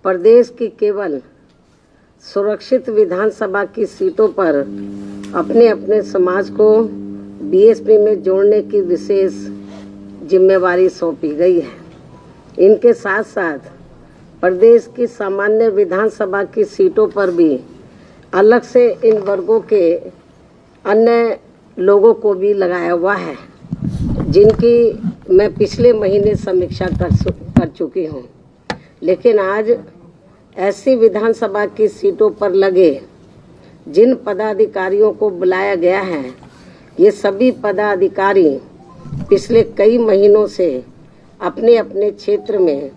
प्रदेश की केवल सुरक्षित विधानसभा की सीटों पर अपने अपने समाज को बीएसपी में जोड़ने की विशेष जिम्मेवारी सौंपी गई है। इनके साथ साथ प्रदेश की सामान्य विधानसभा की सीटों पर भी अलग से इन वर्गों के अन्य लोगों को भी लगाया हुआ है, जिनकी मैं पिछले महीने समीक्षा कर चुकी हूँ। लेकिन आज ऐसी विधानसभा की सीटों पर लगे जिन पदाधिकारियों को बुलाया गया है, ये सभी पदाधिकारी पिछले कई महीनों से अपने अपने क्षेत्र में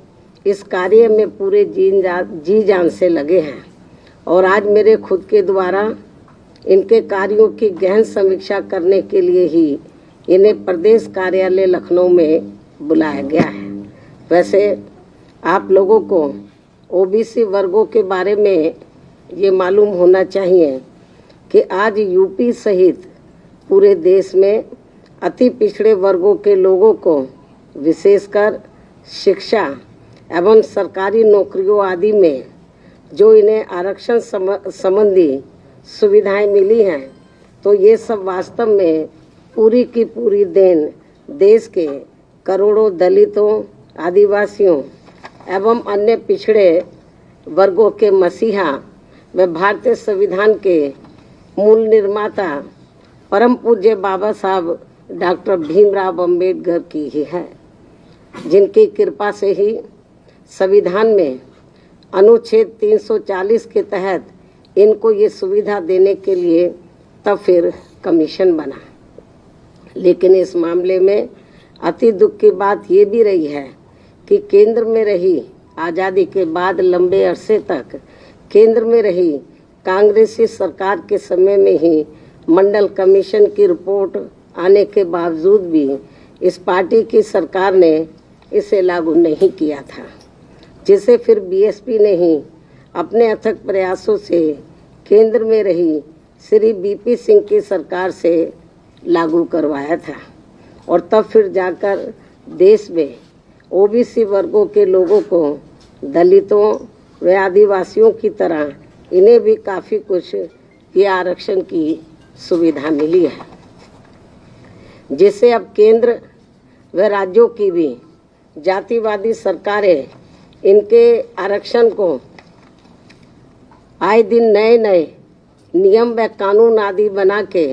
इस कार्य में पूरे जी जान से लगे हैं और आज मेरे खुद के द्वारा इनके कार्यों की गहन समीक्षा करने के लिए ही इन्हें प्रदेश कार्यालय लखनऊ में बुलाया गया है। वैसे आप लोगों को ओबीसी वर्गों के बारे में ये मालूम होना चाहिए कि आज यूपी सहित पूरे देश में अति पिछड़े वर्गों के लोगों को विशेषकर शिक्षा एवं सरकारी नौकरियों आदि में जो इन्हें आरक्षण संबंधी सुविधाएं मिली हैं, तो ये सब वास्तव में पूरी की पूरी देन देश के करोड़ों दलितों, आदिवासियों एवं अन्य पिछड़े वर्गों के मसीहा व भारतीय संविधान के मूल निर्माता परम पूज्य बाबा साहब डॉक्टर भीमराव अंबेडकर की ही है, जिनकी कृपा से ही संविधान में अनुच्छेद 340 के तहत इनको ये सुविधा देने के लिए तब फिर कमीशन बना। लेकिन इस मामले में अति दुख की बात ये भी रही है कि केंद्र में रही आज़ादी के बाद लंबे अरसे तक केंद्र में रही कांग्रेसी सरकार के समय में ही मंडल कमीशन की रिपोर्ट आने के बावजूद भी इस पार्टी की सरकार ने इसे लागू नहीं किया था, जिसे फिर बीएसपी ने ही अपने अथक प्रयासों से केंद्र में रही श्री बीपी सिंह की सरकार से लागू करवाया था और तब फिर जाकर देश में ओबीसी वर्गों के लोगों को दलितों व आदिवासियों की तरह इन्हें भी काफ़ी कुछ ये आरक्षण की सुविधा मिली है, जिससे अब केंद्र व राज्यों की भी जातिवादी सरकारें इनके आरक्षण को आए दिन नए नए नियम व कानून आदि बना के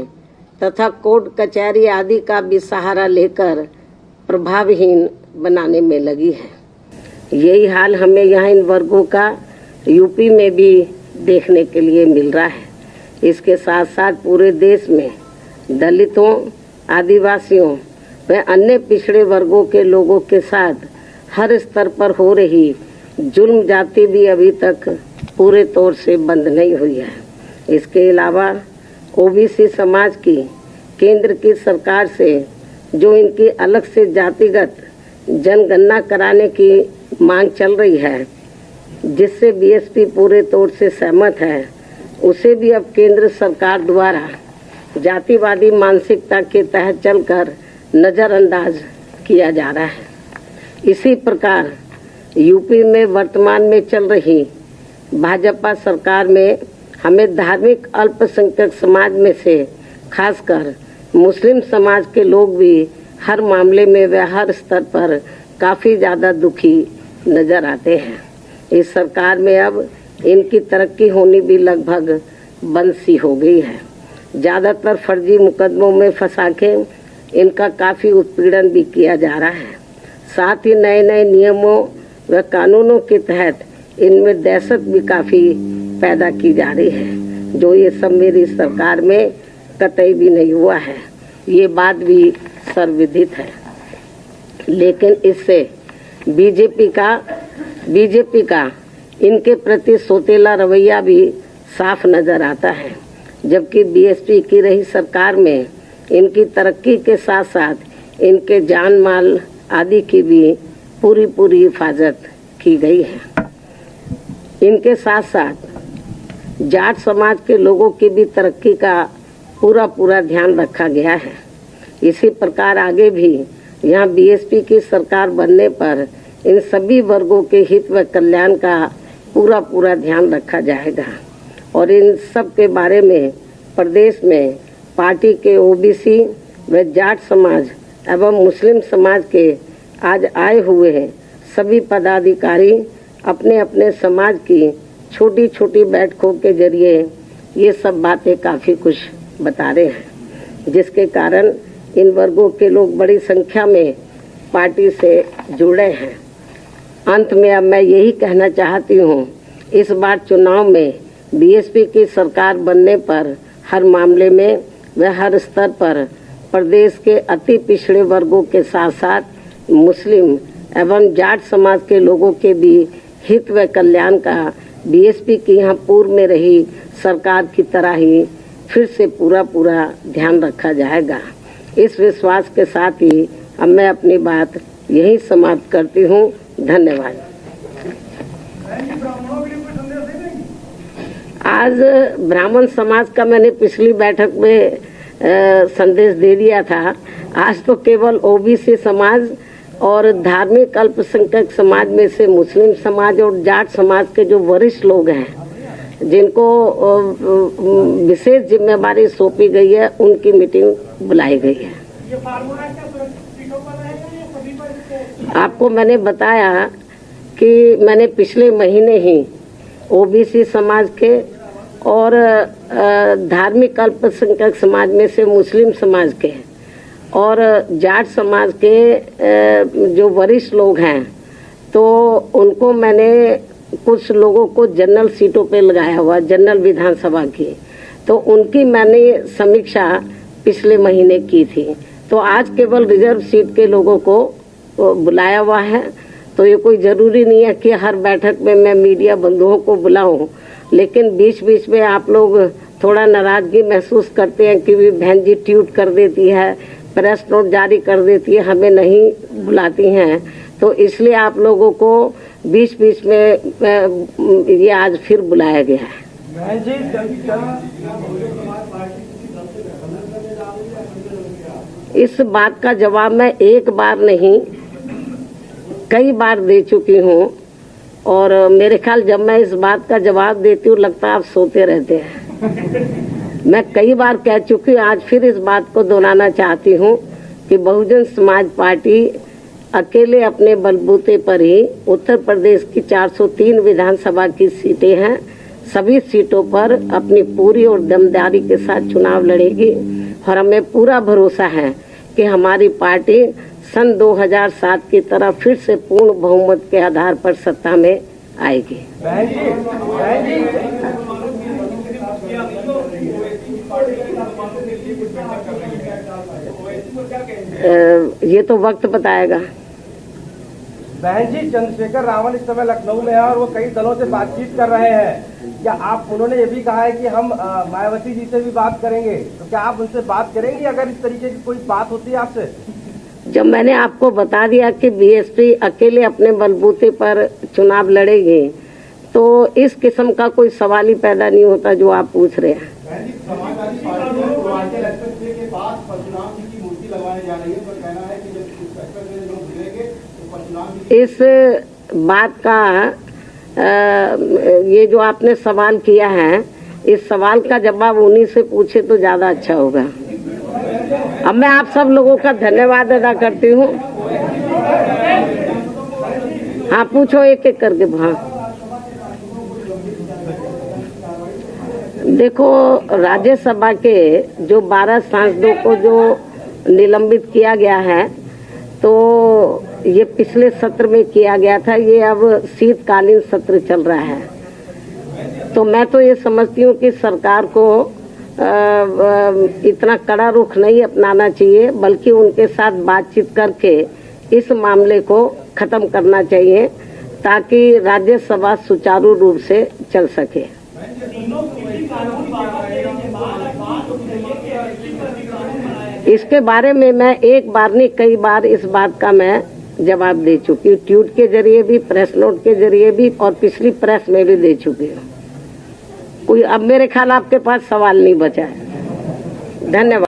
तथा कोर्ट कचहरी आदि का भी सहारा लेकर प्रभावहीन बनाने में लगी है। यही हाल हमें यहाँ इन वर्गों का यूपी में भी देखने के लिए मिल रहा है। इसके साथ साथ पूरे देश में दलितों, आदिवासियों व अन्य पिछड़े वर्गों के लोगों के साथ हर स्तर पर हो रही जुल्म जाति भी अभी तक पूरे तौर से बंद नहीं हुई है। इसके अलावा ओबीसी समाज की केंद्र की सरकार से जो इनकी अलग से जातिगत जनगणना कराने की मांग चल रही है, जिससे बीएसपी पूरे तौर से सहमत है, उसे भी अब केंद्र सरकार द्वारा जातिवादी मानसिकता के तहत चलकर नज़रअंदाज किया जा रहा है। इसी प्रकार यूपी में वर्तमान में चल रही भाजपा सरकार में हमें धार्मिक अल्पसंख्यक समाज में से खासकर मुस्लिम समाज के लोग भी हर मामले में व हर स्तर पर काफ़ी ज़्यादा दुखी नज़र आते हैं। इस सरकार में अब इनकी तरक्की होनी भी लगभग बंद सी हो गई है। ज़्यादातर फर्जी मुकदमों में फंसा के इनका काफ़ी उत्पीड़न भी किया जा रहा है। साथ ही नए नए नियमों व कानूनों के तहत इनमें दहशत भी काफ़ी पैदा की जा रही है, जो ये सब मेरी सरकार में कतई भी नहीं हुआ है। ये बात भी सर्वविदित है। लेकिन इससे बीजेपी का इनके प्रति सोतेला रवैया भी साफ नज़र आता है, जबकि बीएसपी की रही सरकार में इनकी तरक्की के साथ साथ इनके जान माल आदि की भी पूरी हिफाजत की गई है। इनके साथ साथ जाट समाज के लोगों की भी तरक्की का पूरा ध्यान रखा गया है। इसी प्रकार आगे भी यहाँ बीएसपी की सरकार बनने पर इन सभी वर्गों के हित व कल्याण का पूरा पूरा ध्यान रखा जाएगा और इन सब के बारे में प्रदेश में पार्टी के ओबीसी व जाट समाज एवं मुस्लिम समाज के आज आए हुए हैं सभी पदाधिकारी अपने अपने समाज की छोटी छोटी बैठकों के जरिए ये सब बातें काफ़ी कुछ बता रहे हैं, जिसके कारण इन वर्गों के लोग बड़ी संख्या में पार्टी से जुड़े हैं। अंत में अब मैं यही कहना चाहती हूँ, इस बार चुनाव में बीएसपी की सरकार बनने पर हर मामले में व हर स्तर पर प्रदेश के अति पिछड़े वर्गों के साथ साथ मुस्लिम एवं जाट समाज के लोगों के भी हित व कल्याण का बीएसपी की यहाँ पूर्व में रही सरकार की तरह ही फिर से पूरा पूरा ध्यान रखा जाएगा। इस विश्वास के साथ ही अब मैं अपनी बात यही समाप्त करती हूँ। धन्यवाद। आज ब्राह्मण समाज का मैंने पिछली बैठक में संदेश दे दिया था। आज तो केवल ओबीसी समाज और धार्मिक अल्पसंख्यक समाज में से मुस्लिम समाज और जाट समाज के जो वरिष्ठ लोग हैं जिनको विशेष जिम्मेदारी सौंपी गई है उनकी मीटिंग बुलाई गई है। आपको मैंने बताया कि मैंने पिछले महीने ही ओबीसी समाज के और धार्मिक अल्पसंख्यक समाज में से मुस्लिम समाज के और जाट समाज के जो वरिष्ठ लोग हैं तो उनको मैंने कुछ लोगों को जनरल सीटों पे लगाया हुआ, जनरल विधानसभा की, तो उनकी मैंने समीक्षा पिछले महीने की थी। तो आज केवल रिजर्व सीट के लोगों को बुलाया हुआ है। तो ये कोई ज़रूरी नहीं है कि हर बैठक में मैं मीडिया बंधुओं को बुलाऊं, लेकिन बीच बीच में आप लोग थोड़ा नाराज़गी महसूस करते हैं कि बहन जी ट्वीट कर देती है, प्रेस नोट जारी कर देती है, हमें नहीं बुलाती हैं। तो इसलिए आप लोगों को बीच बीच में ये आज फिर बुलाया गया है। इस बात का जवाब मैं एक बार नहीं कई बार दे चुकी हूँ और मेरे ख्याल जब मैं इस बात का जवाब देती हूँ लगता है आप सोते रहते हैं। मैं कई बार कह चुकी हूँ, आज फिर इस बात को दोहराना चाहती हूँ कि बहुजन समाज पार्टी अकेले अपने बलबूते पर ही उत्तर प्रदेश की 403 विधानसभा की सीटें हैं, सभी सीटों पर अपनी पूरी और दमदारी के साथ चुनाव लड़ेगी और हमें पूरा भरोसा है कि हमारी पार्टी सन 2007 की तरह फिर से पूर्ण बहुमत के आधार पर सत्ता में आएगी। ये तो वक्त बताएगा। बहन जी, चंद्रशेखर रावल इस समय लखनऊ में है और वो कई दलों से बातचीत कर रहे हैं। क्या आप, उन्होंने ये भी कहा है कि हम मायावती जी से भी बात करेंगे, तो क्या आप उनसे बात करेंगे अगर इस तरीके की कोई बात होती है आपसे? जब मैंने आपको बता दिया कि बीएसपी अकेले अपने बलबूते पर चुनाव लड़ेगी तो इस किस्म का कोई सवाल ही पैदा नहीं होता जो आप पूछ रहे हैं। इस बात का ये जो आपने सवाल किया है, इस सवाल का जवाब उन्हीं से पूछे तो ज्यादा अच्छा होगा। अब मैं आप सब लोगों का धन्यवाद अदा करती हूँ। हाँ, पूछो एक एक करके। हाँ, देखो, राज्यसभा के जो 12 सांसदों को जो निलंबित किया गया है तो ये पिछले सत्र में किया गया था, ये अब शीतकालीन सत्र चल रहा है। तो मैं तो ये समझती हूँ कि सरकार को इतना कड़ा रुख नहीं अपनाना चाहिए, बल्कि उनके साथ बातचीत करके इस मामले को खत्म करना चाहिए ताकि राज्यसभा सुचारू रूप से चल सके। इसके बारे में मैं एक बार नहीं कई बार इस बात का मैं जवाब दे चुकी हूँ, ट्वीट के जरिए भी, प्रेस नोट के जरिए भी और पिछली प्रेस में भी दे चुकी हूँ। कोई अब मेरे ख्याल आपके पास सवाल नहीं बचा है। धन्यवाद।